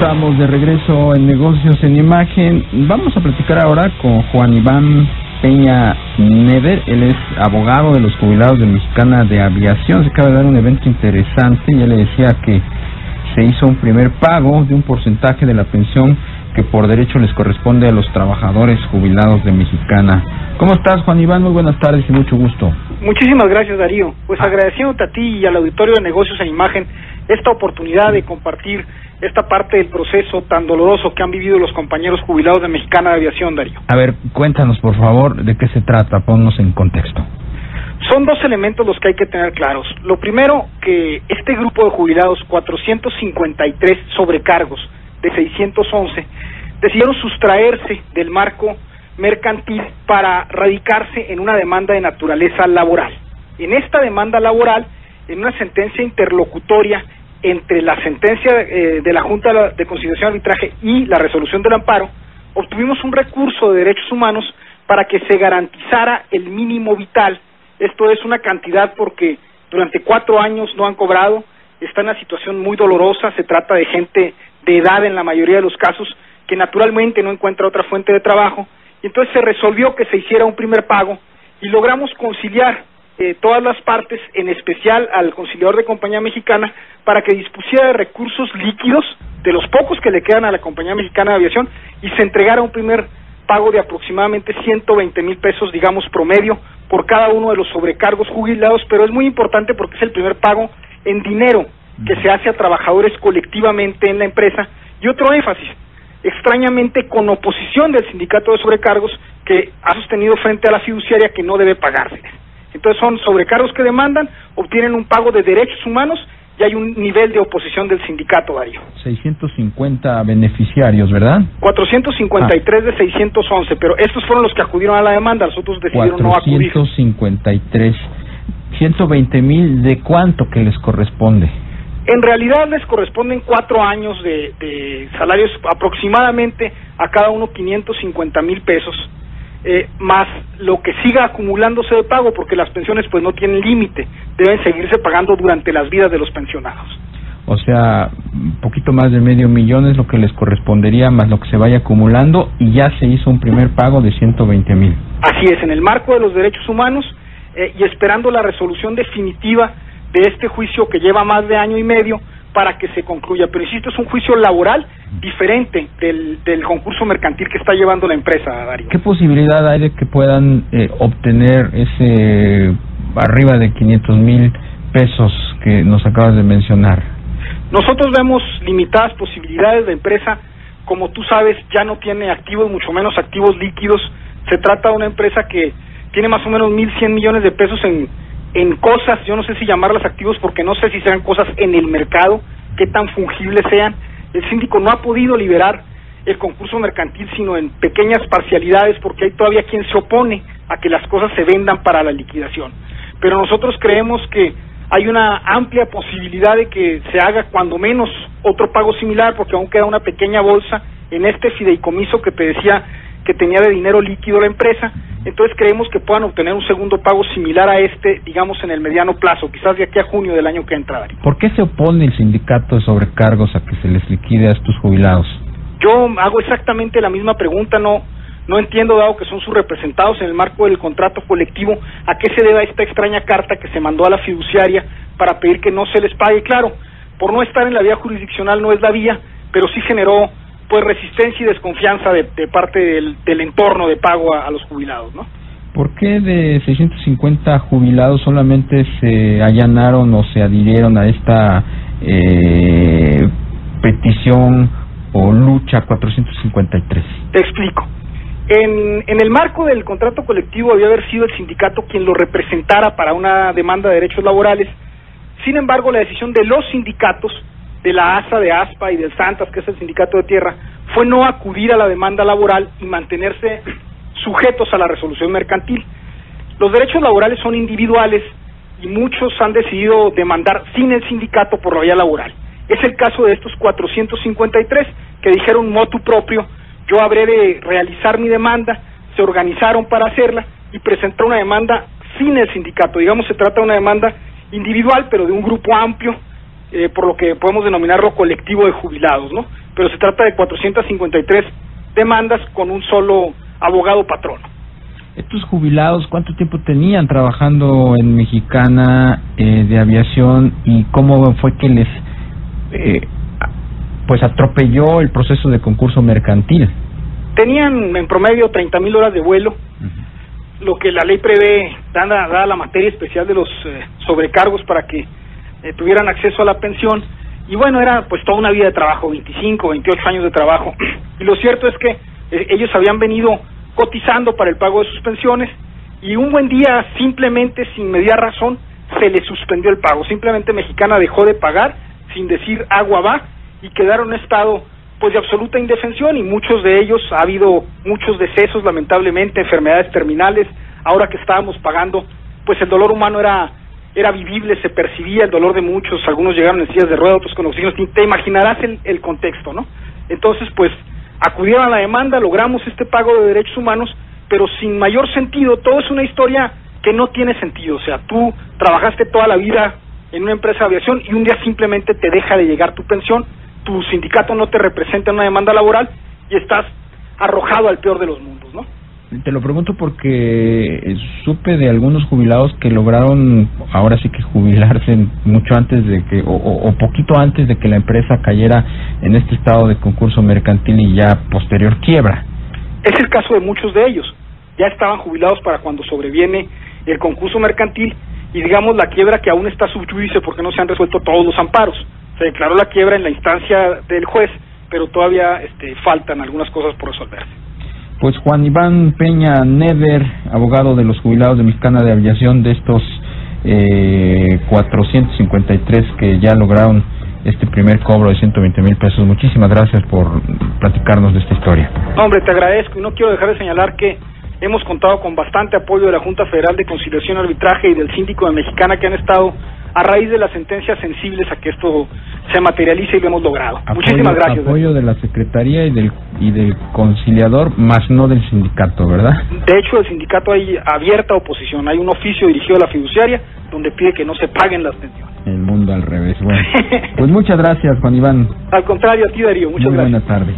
Estamos de regreso en Negocios en Imagen. Vamos a platicar ahora con Juan Iván Peña Neder. Él es abogado de los jubilados de Mexicana de Aviación. Se acaba de dar un evento interesante. Ya le decía que se hizo un primer pago de un porcentaje de la pensión que por derecho les corresponde a los trabajadores jubilados de Mexicana. ¿Cómo estás, Juan Iván? Muy buenas tardes y mucho gusto. Muchísimas gracias, Darío. Pues agradeciéndote a ti y al auditorio de Negocios en Imagen esta oportunidad de compartir esta parte del proceso tan doloroso que han vivido los compañeros jubilados de Mexicana de Aviación, Darío. A ver, cuéntanos, por favor, de qué se trata, ponnos en contexto. Son dos elementos los que hay que tener claros. Lo primero, que este grupo de jubilados, 453 sobrecargos de 611, decidieron sustraerse del marco mercantil para radicarse en una demanda de naturaleza laboral. En esta demanda laboral, en una sentencia interlocutoria entre la sentencia de la Junta de Conciliación y Arbitraje y la resolución del amparo, obtuvimos un recurso de derechos humanos para que se garantizara el mínimo vital. Esto es una cantidad porque durante 4 años no han cobrado, está en una situación muy dolorosa, se trata de gente de edad en la mayoría de los casos, que naturalmente no encuentra otra fuente de trabajo, y entonces se resolvió que se hiciera un primer pago, y logramos conciliar todas las partes, en especial al conciliador de Compañía Mexicana, para que dispusiera de recursos líquidos, de los pocos que le quedan a la Compañía Mexicana de Aviación, y se entregara un primer pago de aproximadamente 120,000 pesos, digamos, promedio, por cada uno de los sobrecargos jubilados, pero es muy importante porque es el primer pago en dinero que se hace a trabajadores colectivamente en la empresa, y otro énfasis, extrañamente con oposición del sindicato de sobrecargos, que ha sostenido frente a la fiduciaria que no debe pagárseles. Entonces son sobrecargos que demandan, obtienen un pago de derechos humanos y hay un nivel de oposición del sindicato, Darío. 650 beneficiarios, ¿verdad? 453 de 611, pero estos fueron los que acudieron a la demanda, los otros decidieron no acudir. 453, 120,000, ¿de cuánto que les corresponde? En realidad les corresponden 4 años de salarios, aproximadamente a cada uno 550,000 pesos, más lo que siga acumulándose de pago, porque las pensiones pues no tienen límite, deben seguirse pagando durante las vidas de los pensionados. O sea, un poquito más de $500,000 es lo que les correspondería, más lo que se vaya acumulando, y ya se hizo un primer pago de 120,000. Así es, en el marco de los derechos humanos, y esperando la resolución definitiva de este juicio que lleva más de 1 año y medio para que se concluya. Pero insisto, es un juicio laboral diferente del concurso mercantil que está llevando la empresa, Darío. ¿Qué posibilidad hay de que puedan obtener ese arriba de 500,000 pesos que nos acabas de mencionar? Nosotros vemos limitadas posibilidades. La empresa, como tú sabes, ya no tiene activos, mucho menos activos líquidos. Se trata de una empresa que tiene más o menos 1,100 millones de pesos en cosas, yo no sé si llamarlas activos porque no sé si sean cosas en el mercado, qué tan fungibles sean. El síndico no ha podido liberar el concurso mercantil sino en pequeñas parcialidades porque hay todavía quien se opone a que las cosas se vendan para la liquidación. Pero nosotros creemos que hay una amplia posibilidad de que se haga cuando menos otro pago similar, porque aún queda una pequeña bolsa en este fideicomiso que te decía que tenía de dinero líquido la empresa. Entonces creemos que puedan obtener un segundo pago similar a este, digamos, en el mediano plazo, quizás de aquí a junio del año que entra. ¿Por qué se opone el sindicato de sobrecargos a que se les liquide a estos jubilados? Yo hago exactamente la misma pregunta, no entiendo, dado que son sus representados en el marco del contrato colectivo, a qué se deba esta extraña carta que se mandó a la fiduciaria para pedir que no se les pague. Claro, por no estar en la vía jurisdiccional no es la vía, pero sí generó pues resistencia y desconfianza de parte del entorno de pago a los jubilados, ¿no? ¿Por qué de 650 jubilados solamente se allanaron o se adhirieron a esta petición o lucha 453? Te explico. En el marco del contrato colectivo había haber sido el sindicato quien lo representara para una demanda de derechos laborales. Sin embargo, la decisión de los sindicatos, de la ASA, de ASPA y del Santas, que es el sindicato de tierra, fue no acudir a la demanda laboral y mantenerse sujetos a la resolución mercantil. Los derechos laborales son individuales y muchos han decidido demandar sin el sindicato por la vía laboral. Es el caso de estos 453 que dijeron motu propio, yo habré de realizar mi demanda, se organizaron para hacerla y presentaron una demanda sin el sindicato. Digamos, se trata de una demanda individual, pero de un grupo amplio por lo que podemos denominarlo colectivo de jubilados, ¿no? Pero se trata de 453 demandas con un solo abogado patrono. Estos jubilados, ¿cuánto tiempo tenían trabajando en Mexicana de Aviación y cómo fue que les pues atropelló el proceso de concurso mercantil? Tenían en promedio 30,000 horas de vuelo, lo que la ley prevé, dada la materia especial de los sobrecargos para que tuvieran acceso a la pensión. Y bueno, era pues toda una vida de trabajo, 25, 28 años de trabajo. Y lo cierto es que ellos habían venido cotizando para el pago de sus pensiones y un buen día, simplemente sin media razón, se les suspendió el pago. Simplemente Mexicana dejó de pagar sin decir agua va y quedaron en estado pues de absoluta indefensión, y muchos de ellos, ha habido muchos decesos lamentablemente, enfermedades terminales. Ahora que estábamos pagando, pues el dolor humano era vivible, se percibía el dolor de muchos, algunos llegaron en sillas de ruedas, otros con oxígeno, te imaginarás el contexto, ¿no? Entonces pues acudieron a la demanda, logramos este pago de derechos humanos, pero sin mayor sentido. Todo es una historia que no tiene sentido. O sea, tú trabajaste toda la vida en una empresa de aviación y un día simplemente te deja de llegar tu pensión, tu sindicato no te representa en una demanda laboral y estás arrojado al peor de los mundos, ¿no? Te lo pregunto porque supe de algunos jubilados que lograron ahora sí que jubilarse mucho antes de que, o poquito antes de que la empresa cayera en este estado de concurso mercantil y ya posterior quiebra. Es el caso de muchos de ellos. Ya estaban jubilados para cuando sobreviene el concurso mercantil y digamos la quiebra que aún está sub judice porque no se han resuelto todos los amparos. Se declaró la quiebra en la instancia del juez, pero todavía faltan algunas cosas por resolverse. Pues Juan Iván Peña Neder, abogado de los jubilados de Mexicana de Aviación, de estos 453 que ya lograron este primer cobro de 120,000 pesos. Muchísimas gracias por platicarnos de esta historia. Hombre, te agradezco y no quiero dejar de señalar que hemos contado con bastante apoyo de la Junta Federal de Conciliación y Arbitraje y del Síndico de Mexicana, que han estado a raíz de las sentencias sensibles a que esto se materialice y lo hemos logrado. Muchísimas gracias. Apoyo de la Secretaría y del conciliador, más no del sindicato, ¿verdad? De hecho, el sindicato hay abierta oposición. Hay un oficio dirigido a la fiduciaria donde pide que no se paguen las pensiones. El mundo al revés. Bueno, pues muchas gracias, Juan Iván. Al contrario, a ti, Darío. Muchas gracias. Muy buena tarde.